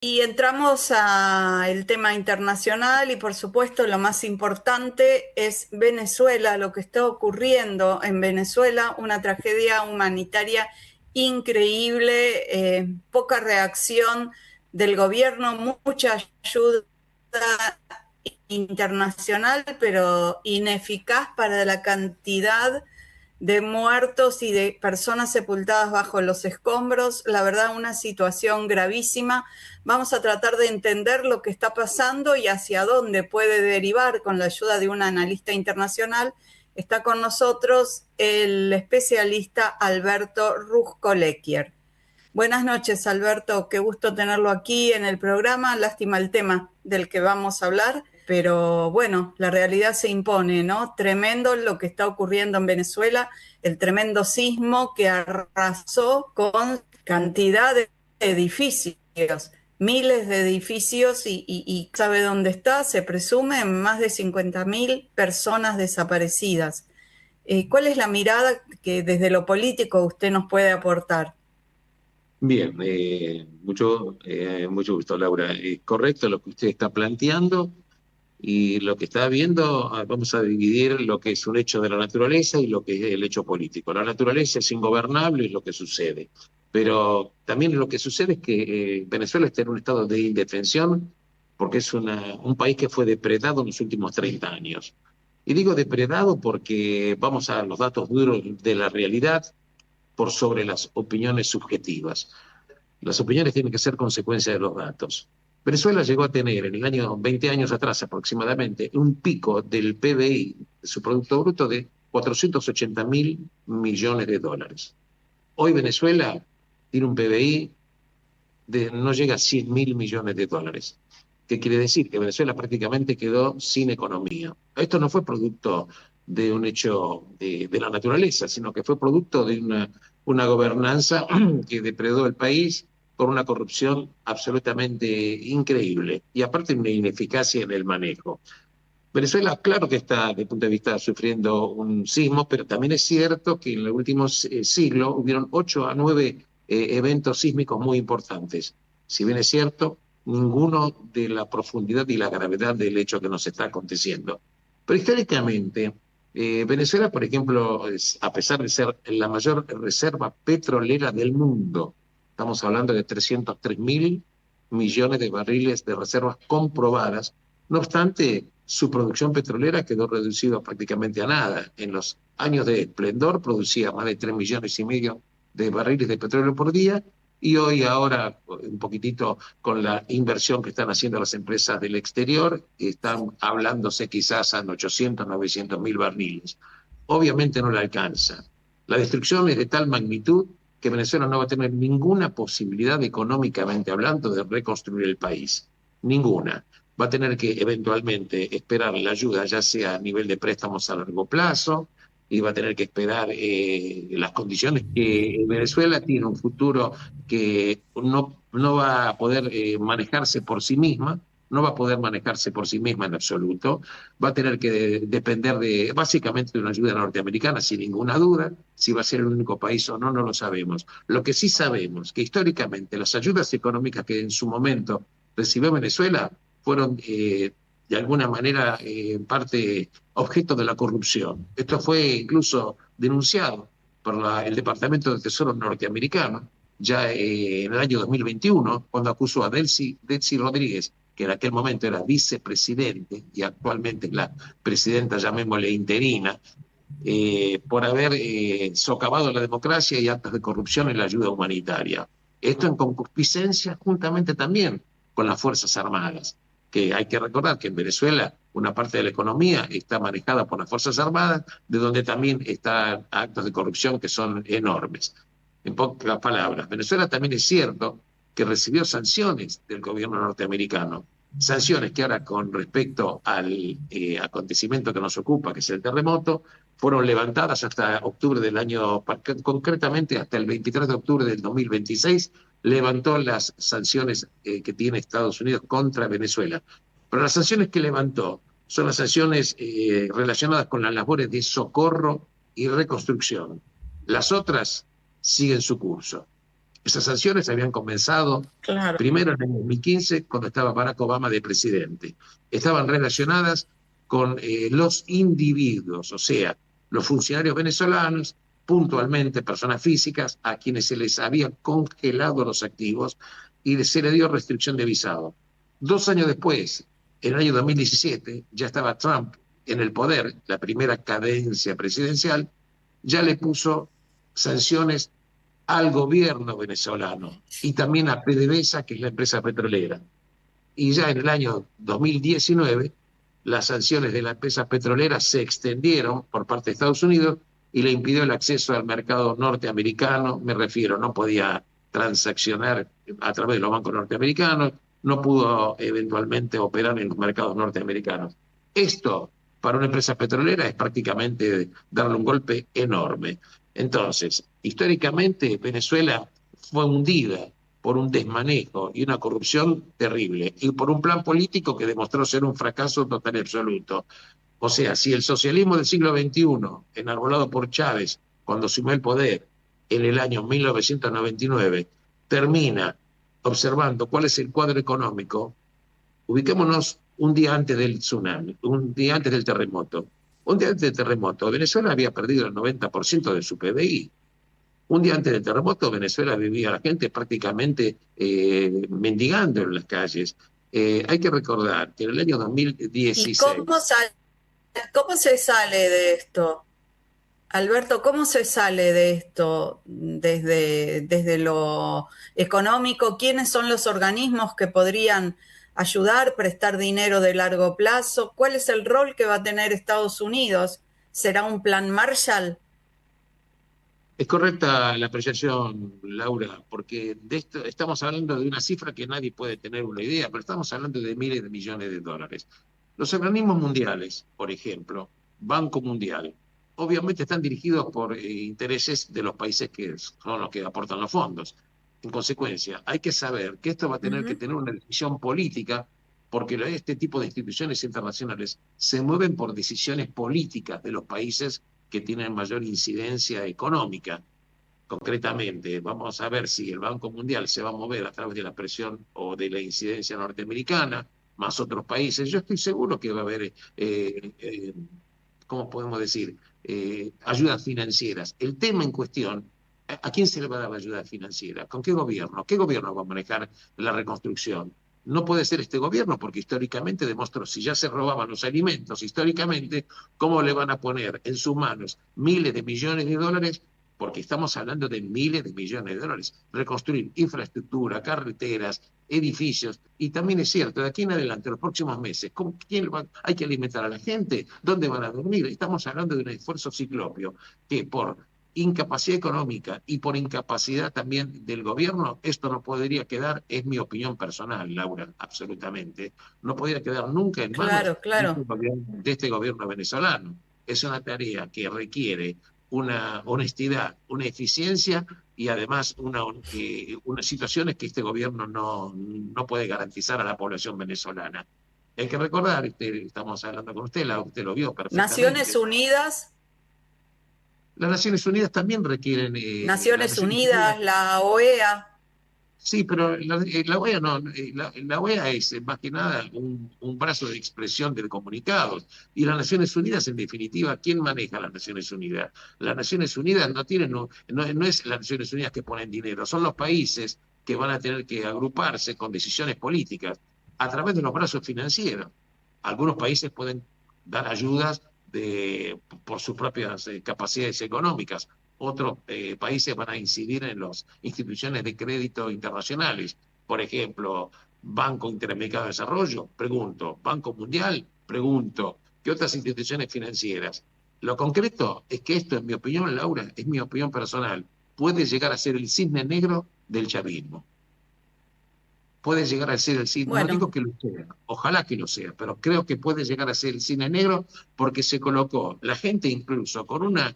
Y entramos al tema internacional y por supuesto lo más importante es Venezuela, lo que está ocurriendo en Venezuela, una tragedia humanitaria increíble, poca reacción del gobierno, mucha ayuda internacional, pero ineficaz para la cantidad de muertos y de personas sepultadas bajo los escombros. La verdad, una situación gravísima. Vamos a tratar de entender lo que está pasando y hacia dónde puede derivar con la ayuda de un analista internacional. Está con nosotros el especialista Alberto Ruscolequier. Buenas noches, Alberto. Qué gusto tenerlo aquí en el programa. Lástima el tema del que vamos a hablar, pero bueno, la realidad se impone, ¿no? Tremendo lo que está ocurriendo en Venezuela, el tremendo sismo que arrasó con cantidad de edificios, miles de edificios y ¿sabe dónde está? Se presume más de 50.000 personas desaparecidas. ¿Cuál es la mirada que desde lo político usted nos puede aportar? Bien, mucho gusto, Laura. Es correcto lo que usted está planteando y lo que está viendo, vamos a dividir lo que es un hecho de la naturaleza y lo que es el hecho político. La naturaleza es ingobernable, es lo que sucede, pero también lo que sucede es que Venezuela está en un estado de indefensión porque es un país que fue depredado en los últimos 30 años. Y digo depredado porque vamos a los datos duros de la realidad por sobre las opiniones subjetivas. Las opiniones tienen que ser consecuencia de los datos. Venezuela llegó a tener en el año 20 años atrás aproximadamente un pico del PBI, de su Producto Bruto, de 480.000 millones de dólares. Hoy Venezuela tiene un PBI de no llega a 100.000 millones de dólares. ¿Qué quiere decir? Que Venezuela prácticamente quedó sin economía. Esto no fue producto de un hecho de la naturaleza, sino que fue producto de una gobernanza que depredó el país por una corrupción absolutamente increíble y aparte una ineficacia en el manejo. Venezuela, claro que está, desde el punto de vista, sufriendo un sismo, pero también es cierto que en los últimos siglos hubieron 8 a 9 eventos sísmicos muy importantes. Si bien es cierto, ninguno de la profundidad y la gravedad del hecho que nos está aconteciendo. Pero históricamente, Venezuela, por ejemplo, a pesar de ser la mayor reserva petrolera del mundo, estamos hablando de 303.000 millones de barriles de reservas comprobadas. No obstante, su producción petrolera quedó reducida prácticamente a nada. En los años de esplendor producía más de 3,5 millones de barriles de petróleo por día y hoy, ahora, un poquitito con la inversión que están haciendo las empresas del exterior, están hablándose quizás a 800, 900 mil barriles. Obviamente no le alcanza. La destrucción es de tal magnitud que Venezuela no va a tener ninguna posibilidad económicamente hablando de reconstruir el país. Ninguna. Va a tener que eventualmente esperar la ayuda, ya sea a nivel de préstamos a largo plazo, y va a tener que esperar las condiciones que Venezuela tiene un futuro que no va a poder manejarse por sí misma, no va a poder manejarse por sí misma en absoluto, va a tener que depender básicamente de una ayuda norteamericana, sin ninguna duda. Si va a ser el único país o no, no lo sabemos. Lo que sí sabemos, que históricamente las ayudas económicas que en su momento recibió Venezuela fueron de alguna manera en parte objeto de la corrupción. Esto fue incluso denunciado por el Departamento de Tesoro norteamericano ya en el año 2021, cuando acusó a Delcy Rodríguez, que en aquel momento era vicepresidente y actualmente es la presidenta, llamémosle interina, por haber socavado la democracia y actos de corrupción en la ayuda humanitaria. Esto en concupiscencia juntamente también con las Fuerzas Armadas, que hay que recordar que en Venezuela una parte de la economía está manejada por las Fuerzas Armadas, de donde también están actos de corrupción que son enormes. En pocas palabras, Venezuela también es cierto que recibió sanciones del gobierno norteamericano, sanciones que ahora con respecto al acontecimiento que nos ocupa, que es el terremoto, fueron levantadas hasta octubre del año, concretamente hasta el 23 de octubre del 2026, levantó las sanciones que tiene Estados Unidos contra Venezuela. Pero las sanciones que levantó son las sanciones relacionadas con las labores de socorro y reconstrucción. Las otras siguen su curso. Esas sanciones habían comenzado claro. primero en el 2015, cuando estaba Barack Obama de presidente. Estaban relacionadas con los individuos, o sea, los funcionarios venezolanos, puntualmente personas físicas, a quienes se les había congelado los activos y se le dio restricción de visado. 2 años después, en el año 2017, ya estaba Trump en el poder, la primera cadencia presidencial, ya le puso sanciones al gobierno venezolano y también a PDVSA, que es la empresa petrolera. Y ya en el año 2019, las sanciones de la empresa petrolera se extendieron por parte de Estados Unidos y le impidió el acceso al mercado norteamericano, me refiero, no podía transaccionar a través de los bancos norteamericanos, no pudo eventualmente operar en los mercados norteamericanos. Esto, para una empresa petrolera, es prácticamente darle un golpe enorme. Entonces, históricamente, Venezuela fue hundida por un desmanejo y una corrupción terrible, y por un plan político que demostró ser un fracaso total y absoluto. O sea, si el socialismo del siglo XXI, enarbolado por Chávez cuando asumió el poder en el año 1999, termina observando cuál es el cuadro económico, ubiquémonos un día antes del tsunami, un día antes del terremoto. Un día antes del terremoto, Venezuela había perdido el 90% de su PBI. Un día antes del terremoto, Venezuela vivía la gente prácticamente mendigando en las calles. Hay que recordar que en el año ¿Y 2016, cómo se sale de esto? Alberto, ¿cómo se sale de esto desde lo económico? ¿Quiénes son los organismos que podrían ayudar, prestar dinero de largo plazo? ¿Cuál es el rol que va a tener Estados Unidos? ¿Será un plan Marshall? es correcta la apreciación, Laura, porque de esto estamos hablando de una cifra que nadie puede tener una idea, pero estamos hablando de miles de millones de dólares. Los organismos mundiales, por ejemplo, Banco Mundial, obviamente están dirigidos por intereses de los países que son los que aportan los fondos. En consecuencia, hay que saber que esto va a tener que Ujú. tener una decisión política, porque este tipo de instituciones internacionales se mueven por decisiones políticas de los países que tienen mayor incidencia económica. Concretamente, vamos a ver si el Banco Mundial se va a mover a través de la presión o de la incidencia norteamericana, más otros países. Yo estoy seguro que va a haber, ¿cómo podemos decir?, ayudas financieras. El tema en cuestión, ¿a quién se le va a dar la ayuda financiera? ¿Con qué gobierno? ¿Qué gobierno va a manejar la reconstrucción? No puede ser este gobierno porque históricamente demostró, si ya se robaban los alimentos, históricamente, ¿cómo le van a poner en sus manos miles de millones de dólares? Porque estamos hablando de miles de millones de dólares. Reconstruir infraestructura, carreteras, edificios. Y también es cierto, de aquí en adelante, los próximos meses, hay que alimentar a la gente? ¿Dónde van a dormir? Estamos hablando de un esfuerzo ciclopio que por incapacidad económica y por incapacidad también del gobierno, esto no podría quedar, es mi opinión personal, Laura, absolutamente, no podría quedar nunca en manos Claro, claro. de este gobierno venezolano. Es una tarea que requiere una honestidad, una eficiencia y además unas situaciones que este gobierno no puede garantizar a la población venezolana. Hay que recordar, estamos hablando con usted, usted lo vio Naciones perfectamente. Unidas, Las Naciones Unidas también requieren, las Naciones Naciones Unidas. Unidas, la OEA. Sí, pero la OEA no, la OEA es más que nada un brazo de expresión de comunicados. Y las Naciones Unidas, en definitiva, ¿quién maneja las Naciones Unidas? Las Naciones Unidas no tienen, no es las Naciones Unidas que ponen dinero, son los países que van a tener que agruparse con decisiones políticas a través de los brazos financieros. Algunos países pueden dar ayudas por sus propias capacidades económicas. Otros países van a incidir en las instituciones de crédito internacionales. Por ejemplo, Banco Interamericano de Desarrollo, pregunto. Banco Mundial, pregunto. ¿Qué otras instituciones financieras? Lo concreto es que esto, en mi opinión, Laura, es mi opinión personal, puede llegar a ser el cisne negro del chavismo. Puede llegar a ser el cine, no digo Bueno, que lo sea, ojalá que lo sea, pero creo que puede llegar a ser el cine negro porque se colocó la gente incluso con una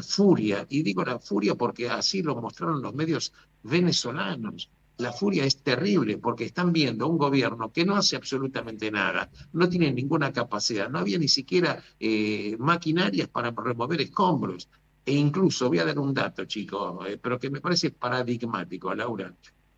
furia, y digo la furia porque así lo mostraron los medios venezolanos. La furia es terrible porque están viendo un gobierno que no hace absolutamente nada, no tiene ninguna capacidad, no había ni siquiera maquinarias para remover escombros. E incluso voy a dar un dato, chicos, pero que me parece paradigmático, Laura.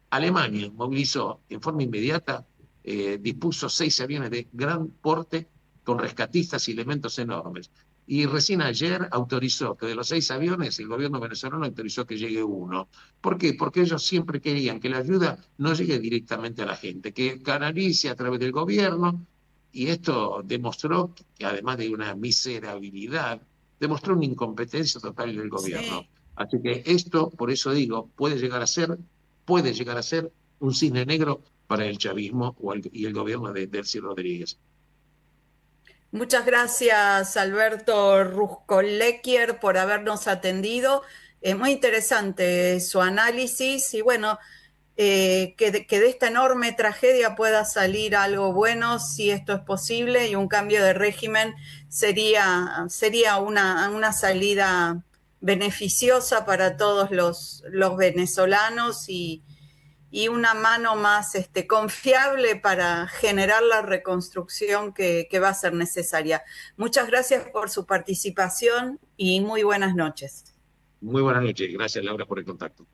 Alemania movilizó en forma inmediata, dispuso 6 aviones de gran porte con rescatistas y elementos enormes. Y recién ayer autorizó que de los 6 aviones, el gobierno venezolano autorizó que llegue uno. ¿Por qué? Porque ellos siempre querían que la ayuda no llegue directamente a la gente, que canalice a través del gobierno. Y esto demostró que, además de una miserabilidad, demostró una incompetencia total del gobierno. Sí. Así que esto, por eso digo, puede llegar a ser un cisne negro para el chavismo y el gobierno de Delcy Rodríguez. Muchas gracias, Alberto Ruscolequier, por habernos atendido. Muy interesante su análisis y bueno, que de esta enorme tragedia pueda salir algo bueno, si esto es posible, y un cambio de régimen sería una salida beneficiosa para todos los venezolanos y una mano más confiable para generar la reconstrucción que va a ser necesaria. Muchas gracias por su participación y muy buenas noches. Muy buenas noches. Gracias, Laura, por el contacto.